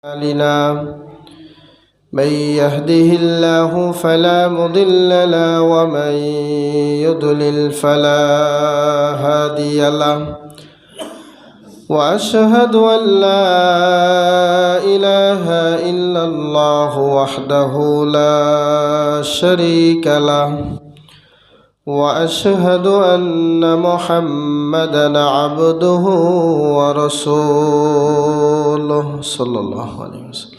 أعمالنا من يهده الله فلا مضل له ومن يضلل فلا هادي له وأشهد أن لا إله إلا الله وحده لا شريك له وأشهد أن محمدًا عبده ورسوله صلى الله عليه وسلم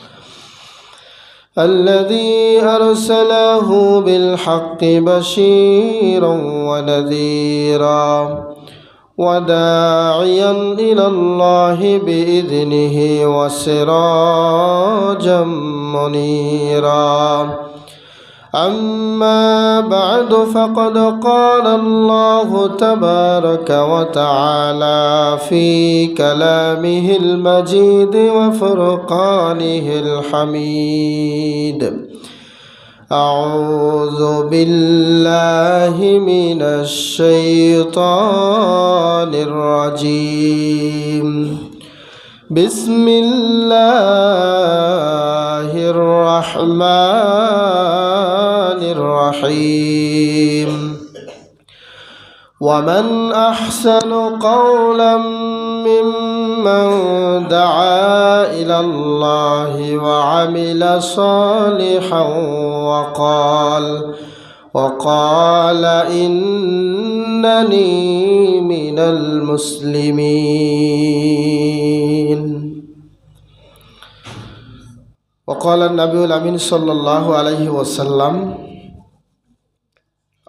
الذي أرسله بالحق بشيرًا ونذيرًا وداعيًا إلى الله بإذنه وسراجًا منيرًا أما بعد فقد قال الله تبارك وتعالى في كلامه المجيد وفرقانه الحميد أعوذ بالله من الشيطان الرجيم بسم الله الرحمن الرحيم ومن أحسن قولا ممن دعا إلى الله وعمل صالحا وقال إنني من المسلمين. وقال النبي الأمين صلى الله عليه وسلم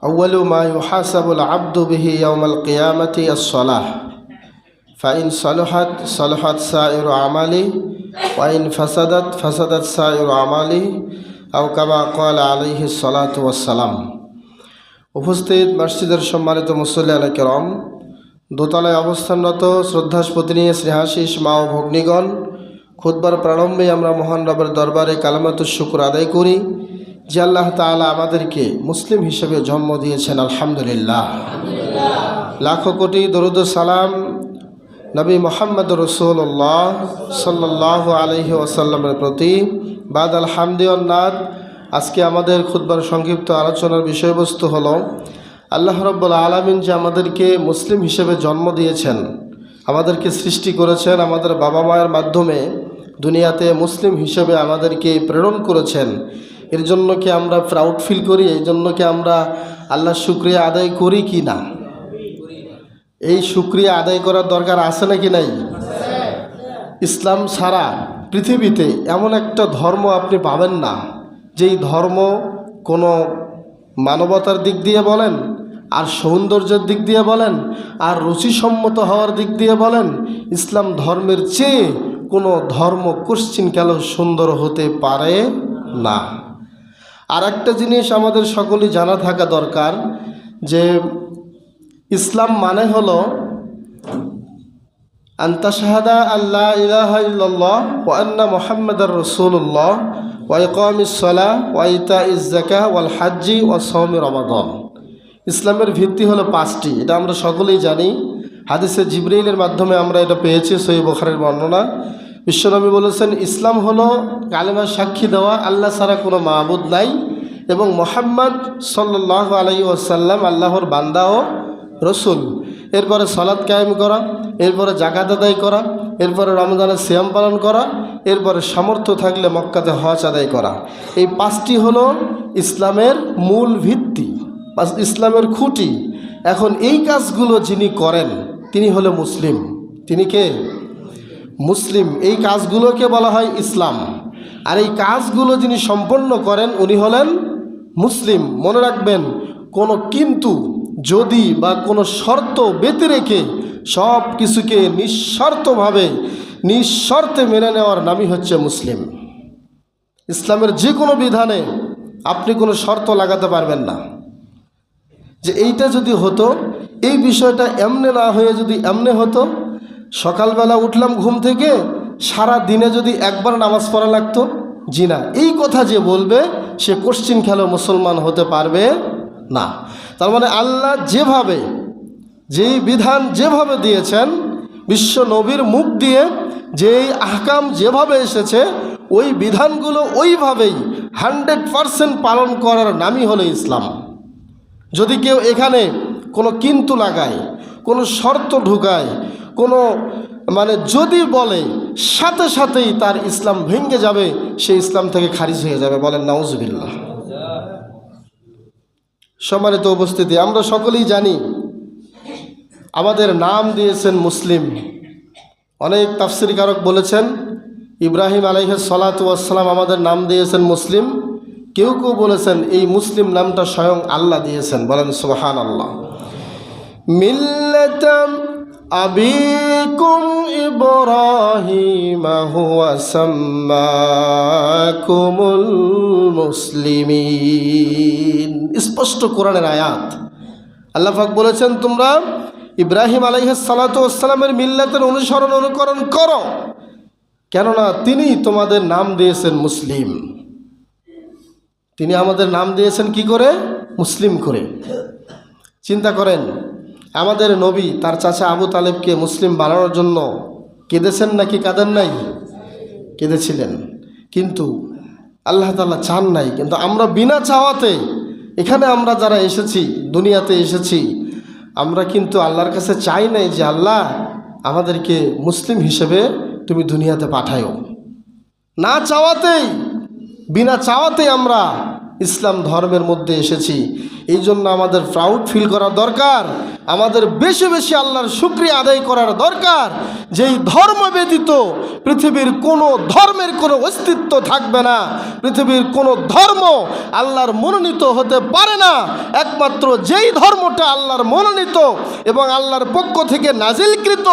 أول ما يحاسب العبد به يوم القيامة الصلاة فإن صلحت سائر أعماله وإن فسدت سائر أعماله أو كما قال عليه الصلاة والسلام. উপস্থিত মসজিদের সম্মানিত মুসল্লিয়ানে কেরাম, দোতলায় অবস্থানরত শ্রদ্ধাস্পতি নিয়ে স্নেহাশিস মা ও ভগ্নীগণ, খুতবার প্রারম্ভে আমরা মহান রবের দরবারে কালেমাতুশ শুকর আদায় করি যে আল্লাহ তাআলা আমাদেরকে মুসলিম হিসেবে জন্ম দিয়েছেন। আলহামদুলিল্লাহ। লাখো কোটি দরুদ ও সালাম নবী মুহাম্মদ রাসূলুল্লাহ সাল্লাল্লাহু আলাইহি ওয়াসাল্লামের প্রতি। বাদ আলহামদি ওয়ান্নাত। আজকে আমাদের খুতবার সংক্ষিপ্ত আলোচনার বিষয়বস্তু হলো আল্লাহ রাব্বুল আলামিন যে আমাদেরকে মুসলিম হিসেবে জন্ম দিয়েছেন, আমাদেরকে সৃষ্টি করেছেন, আমাদের বাবা মায়ের মাধ্যমে দুনিয়াতে মুসলিম হিসেবে আমাদেরকে প্রেরণ করেছেন। এর জন্য কি আমরা প্রাউড ফিল করি? এই জন্য কি আমরা আল্লাহর শুকরিয়া আদায় করি কি না? এই শুকরিয়া আদায় করার দরকার আছে নাকি নাই? ইসলাম ছাড়া পৃথিবীতে এমন একটা ধর্ম আপনি পাবেন না যেই ধর্ম কোনো মানবতার দিক দিয়ে বলেন, আর সৌন্দর্যের দিক দিয়ে বলেন, আর রুচিসম্মত হওয়ার দিক দিয়ে বলেন, ইসলাম ধর্মের চেয়ে কোনো ধর্ম কোশ্চিনকালেও সুন্দর হতে পারে না। আর একটা জিনিস আমাদের সকলেই জানা থাকা দরকার যে ইসলাম মানে হলো আনতা শাহাদা আল্লা ইলাহা ইল্লাল্লাহ ওয়া আন্না মুহাম্মাদার রাসূলুল্লাহ ওয়া ইকামিস সালাহ ওয়া ইতাইজ যাকাহ ওয়াল হাজ্জি ওয়া সাওমি রমাদান। ইসলামের ভিত্তি হলো পাঁচটি, এটা আমরা সকলেই জানি। হাদিসে জিবরাইলের মাধ্যমে আমরা এটা পেয়েছি, সহিহ বুখারীর বর্ণনা। বিশ্বনবী বলেছেন ইসলাম হলো কালেমার সাক্ষী দেওয়া আল্লাহ ছাড়া কোনো মাবুদ নাই এবং মুহাম্মদ সাল্লাল্লাহু আলাইহি ওয়াসাল্লাম আল্লাহর বান্দা ও রসুল। এরপরে সালাত কায়েম করা, এরপরে যাকাত আদায় করা, এরপরে রমজানের সিয়াম পালন করা, এরপরে সামর্থ্য থাকলে মক্কাতে হজ আদায় করা। এই পাঁচটি হলো ইসলামের মূল ভিত্তি, ইসলামের খুঁটি। এখন এই কাজগুলো যিনি করেন তিনি হলো মুসলিম। তিনি কে? মুসলিম। এই কাজগুলোকে বলা হয় ইসলাম। আর এই কাজগুলো যিনি সম্পন্ন করেন উনি হলেন মুসলিম। মনে রাখবেন, কোনো কিন্তু, যদি বা কোনো শর্ত ব্যতি রেখে সব কিছুকে নিঃশর্তে মেনে নেওয়ার নামই হচ্ছে মুসলিম। ইসলামের যে কোনো বিধানে আপনি কোনো শর্ত লাগাতে পারবেন না যে এইটা যদি হতো, এই বিষয়টা এমনে না হয়ে যদি এমনে হতো। সকালবেলা উঠলাম ঘুম থেকে, সারা দিনে যদি একবার নামাজ পড়া লাগতো, জি না, এই কথা যে বলবে সে কোশ্চিনকালেও মুসলমান হতে পারবে না। তার মানে আল্লাহ যেই বিধান যেভাবে দিয়েছেন বিশ্ব নবীর মুখ দিয়ে যেই আহকাম যেভাবে এসেছে ওই বিধানগুলো ওইভাবেই 100% পালন করার নামই হলো ইসলাম। যদি কেউ এখানে কোনো কিন্তু লাগায়, কোনো শর্ত ঢুকায়, কোনো যদি বলে, সাথে সাথেই তার ইসলাম ভেঙে যাবে, সে ইসলাম থেকে খারিজ হয়ে যাবে। বলেন নাউজুবিল্লাহ। সম্মানিত উপস্থিতি, আমরা সকলেই জানি আমাদের নাম দিয়েছেন মুসলিম। অনেক তাফসীরকারক বলেছেন ইব্রাহিম আলাইহিস সালাতু ওয়াস সালাম আমাদের নাম দিয়েছেন মুসলিম। কেউ কেউ বলেছেন এই মুসলিম নামটা স্বয়ং আল্লাহ দিয়েছেন। বলেন সুবহানাল্লাহ। মিল্লাতাম আবিকুম ইব্রাহিম হুয়া সাম্মাকুমুল মুসলিমিন। স্পষ্ট কোরআনের আয়াত। আল্লাহ পাক বলেছেন তোমরা ইব্রাহিম আলাইহিস সালাতু ওয়াস সালামের মিল্লাতের অনুকরণ করো, কেননা তিনি তোমাদের নাম দিয়েছেন মুসলিম। তিনি আমাদের নাম দিয়েছেন কি করে? মুসলিম করে। চিন্তা করেন, আমাদের নবী তার চাচা আবু তালেবকে মুসলিম বানানোর জন্য কেঁদেছেন নাকি কাঁদেন নাই? কেঁদেছিলেন। কিন্তু আল্লাহ তাআলা চান নাই। কিন্তু আমরা বিনা চাওয়াতে এখানে আমরা যারা এসেছি, দুনিয়াতে এসেছি, আমরা কিন্তু আল্লাহর কাছে চাই নাই যে আল্লাহ আমাদেরকে মুসলিম হিসেবে তুমি দুনিয়াতে পাঠায়ো। না চাওয়াতেই, বিনা চাওয়াতেই আমরা ইসলাম ধর্মের মধ্যে এসেছি। এই জন্য আমাদের প্রাউড ফিল করা দরকার, আমাদের বেশি বেশি আল্লাহর শুকরিয়া আদায় করার দরকার। যেই ধর্ম ব্যতীত পৃথিবীর কোনো ধর্মের কোনো অস্তিত্ব থাকবে না, পৃথিবীর কোনো ধর্ম আল্লাহর মনোনীত হতে পারে না। একমাত্র যেই ধর্মটা আল্লাহর মনোনীত এবং আল্লাহর পক্ষ থেকে নাজিলকৃত,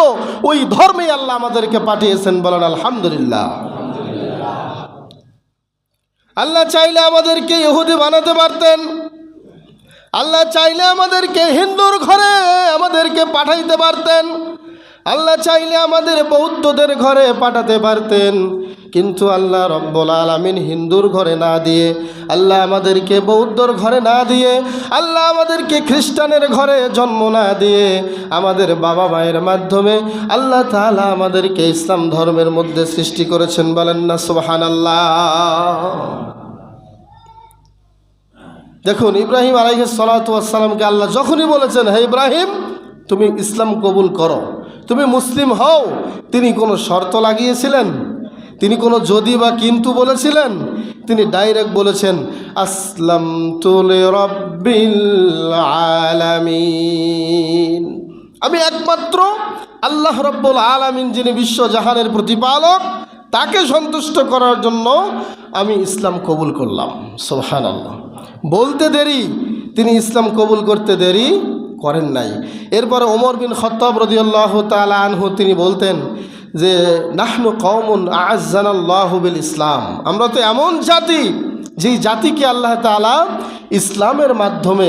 ওই ধর্মেই আল্লাহ আমাদেরকে পাঠিয়েছেন। বলেন আলহামদুলিল্লাহ। আল্লাহ চাইলে আমাদেরকে ইহুদি বানাতে পারতেন, আল্লাহ চাইলে আমাদেরকে হিন্দুর ঘরে আমাদেরকে পাঠাইতে পারতেন, আল্লাহ চাইলে আমাদের বৌদ্ধদের ঘরে পাঠাতে পারতেন। কিন্তু আল্লাহ রব্বুল আলামিন হিন্দুর ঘরে না দিয়ে, আল্লাহ আমাদেরকে বৌদ্ধর ঘরে না দিয়ে, আল্লাহ আমাদেরকে খ্রিস্টানের ঘরে জন্ম না দিয়ে, আমাদের বাবা মায়ের মাধ্যমে আল্লাহ তাআলা আমাদেরকে ইসলাম ধর্মের মধ্যে সৃষ্টি করেছেন। বলেন না সুবহানাল্লাহ। দেখুন, ইব্রাহিম আলাইহিস সালাতু ওয়াস সালামকে আল্লাহ যখনই বলেছেন হে ইব্রাহিম তুমি ইসলাম কবুল করো, তুমি মুসলিম হও, তিনি কোনো শর্ত লাগিয়েছিলেন? তিনি কোনো যদি বা কিন্তু বলেছিলেন? তিনি ডাইরেক্ট বলেছেন আসলামতু লিরাব্বিল আলামিন। আমি একমাত্র আল্লাহ রব্বুল আলামিন, যিনি বিশ্বজাহানের প্রতিপালক, তাকে সন্তুষ্ট করার জন্য আমি ইসলাম কবুল করলাম। সুবহানাল্লাহ। বলতে দেরি, তিনি ইসলাম কবুল করতে দেরি করেন নাই। এরপরে ওমর বিন খাত্তাব রাদিয়াল্লাহু তাআলা আনহু তিনি বলতেন যে নাহনু কওমুন আ'আজ্জানাল্লাহু বিল ইসলাম। আমরা তো এমন জাতি, যেই জাতিকে আল্লাহ তাআলা ইসলামের মাধ্যমে,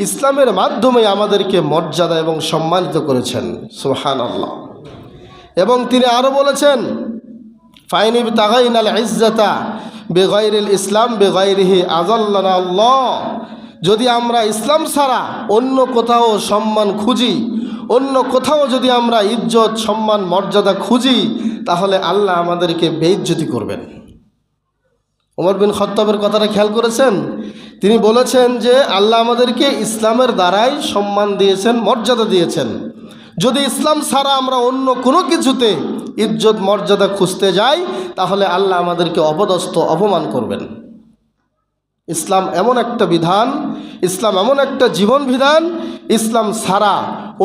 ইসলামের মাধ্যমে আমাদেরকে মর্যাদা এবং সম্মানিত করেছেন। সুবহানাল্লাহ। এবং তিনি আরও বলেছেন ফাইন ইবতাগাইনাল ইজ্জাতা বেগাইরিল ইসলাম বেগাইরিহি আযাল্লানা আল্লাহ। যদি আমরা ইসলাম ছাড়া অন্য কোথাও সম্মান খুঁজি, অন্য কোথাও যদি আমরা ইজ্জত সম্মান মর্যাদা খুঁজি, তাহলে আল্লাহ আমাদেরকে বেইজ্জতি করবেন। ওমর বিন খাত্তাবের কথাটা খেয়াল করেছেন? তিনি বলেছেন যে আল্লাহ আমাদেরকে ইসলামের দ্বারাই সম্মান দিয়েছেন, মর্যাদা দিয়েছেন। যদি ইসলাম ছাড়া আমরা অন্য কোনো কিছুতে ইজ্জত মর্যাদা খুঁজতে যাই, তাহলে আল্লাহ আমাদেরকে অপদস্থ, অপমান করবেন। ইসলাম এমন একটা বিধান, ইসলাম এমন একটা জীবন বিধান, ইসলাম ছাড়া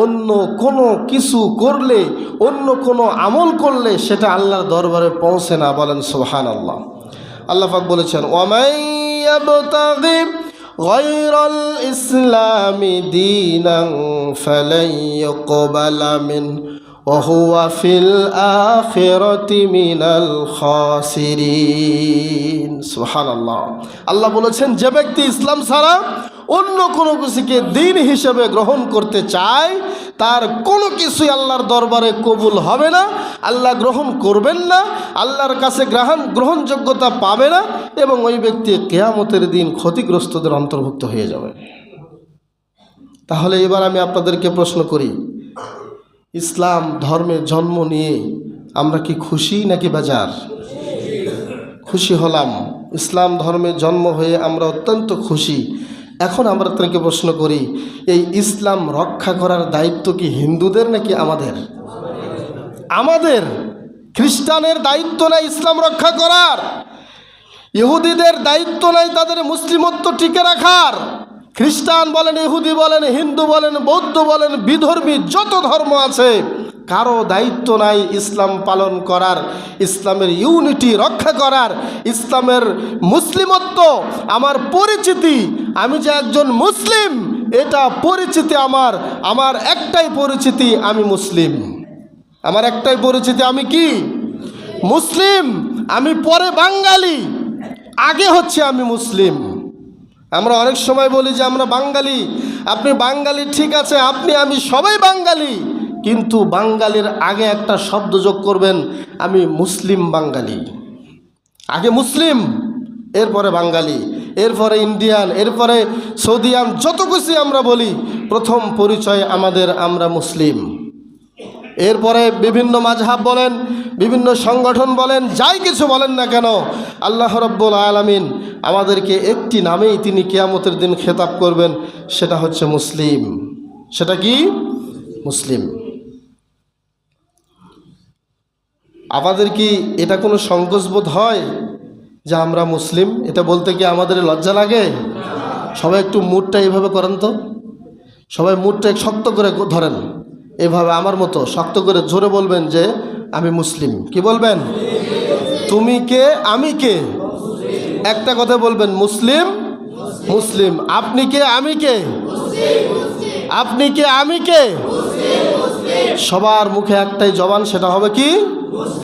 অন্য কোনো কিছু করলে, অন্য কোনো আমল করলে সেটা আল্লাহর দরবারে পৌঁছে না। বলেন সুবহানাল্লাহ। আল্লাহ পাক বলেছেন ওয়ামান ইয়াবতাগি গায়রাল ইসলামি দীনান ফালান ইউকবালা মিনহু ওয়া হুয়া ফিল আখিরাতি মিনাল খাসিরিন। সুবহানাল্লাহ। আল্লাহ বলেছেন যে ব্যক্তি ইসলাম ছাড়া অন্য কোনো কিছুকে দিন হিসেবে গ্রহণ করতে চায়, তার কোনো কিছুই আল্লাহর দরবারে কবুল হবে না, আল্লাহ গ্রহণ করবেন না, আল্লাহর কাছে গ্রহণযোগ্যতা পাবে না, এবং ওই ব্যক্তি কিয়ামতের দিন ক্ষতিগ্রস্তদের অন্তর্ভুক্ত হয়ে যাবে। তাহলে এবার আমি আপনাদেরকে প্রশ্ন করি, ইসলাম ধর্মে জন্ম নিয়ে আমরা কি খুশি নাকি বেজার? খুশি হলাম। ইসলাম ধর্মে জন্ম হয়ে আমরা অত্যন্ত খুশি। এখন আমরা তাকে প্রশ্ন করি, এই ইসলাম রক্ষা করার দায়িত্ব কি হিন্দুদের নাকি আমাদের? আমাদের। খ্রিস্টানের দায়িত্ব নাই ইসলাম রক্ষা করার, ইহুদিদের দায়িত্ব নাই তাদের মুসলিমত্ব টিকে রাখার। খ্রিস্টান বলেন, ইহুদি বলেন, হিন্দু বলেন, বৌদ্ধ বলেন, বিধর্মী যত ধর্ম আছে, কারো দায়িত্ব নাই ইসলাম পালন করার, ইসলামের ইউনিটি রক্ষা করার, ইসলামের মুসলিমত্ব আমার পরিচিতি, আমি যে একজন মুসলিম এটা পরিচিতি আমার একটাই পরিচিতি, আমি মুসলিম। আমার একটাই পরিচিতি, আমি কি? মুসলিম। আমি পরে বাঙালি, আগে হচ্ছে আমি মুসলিম। আমরা অনেক সময় বলি যে আমরা বাঙালি। আপনি বাঙালি ঠিক আছে, আপনি আমি সবাই বাঙালি, কিন্তু বাঙালির আগে একটা শব্দ যোগ করবেন, আমি মুসলিম বাঙালি। আগে মুসলিম, এরপরে বাঙালি, এরপরে ইন্ডিয়ান, এরপরে সৌদিয়ান, যত কিছু আমরা বলি, প্রথম পরিচয় আমাদের আমরা মুসলিম। এরপরে বিভিন্ন মাযহাব বলেন, বিভিন্ন সংগঠন বলেন, যাই কিছু বলেন না কেন, আল্লাহ রাব্বুল আলামিন আমাদেরকে একটি নামেই তিনি কিয়ামতের দিন খেতাব করবেন, সেটা হচ্ছে মুসলিম। সেটা কি? মুসলিম। আমাদের কি এটা কোনো সংকোচবোধ হয় যে আমরা মুসলিম? এটা বলতে কি আমাদের লজ্জা লাগে? সবাই একটু মুডটা এইভাবে করেন তো, সবাই মুডটা শক্ত করে ধরেন, এভাবে আমার মতো শক্ত করে জোরে বলবেন যে আমি মুসলিম। কি বলবেন? তুমি কে, আমি কে? একটা কথা বলবেন, মুসলিম মুসলিম। আপনি কে, আমি কে? আপনি কে, আমি কে? সবার মুখে একটাই জবান, সেটা হবে কি?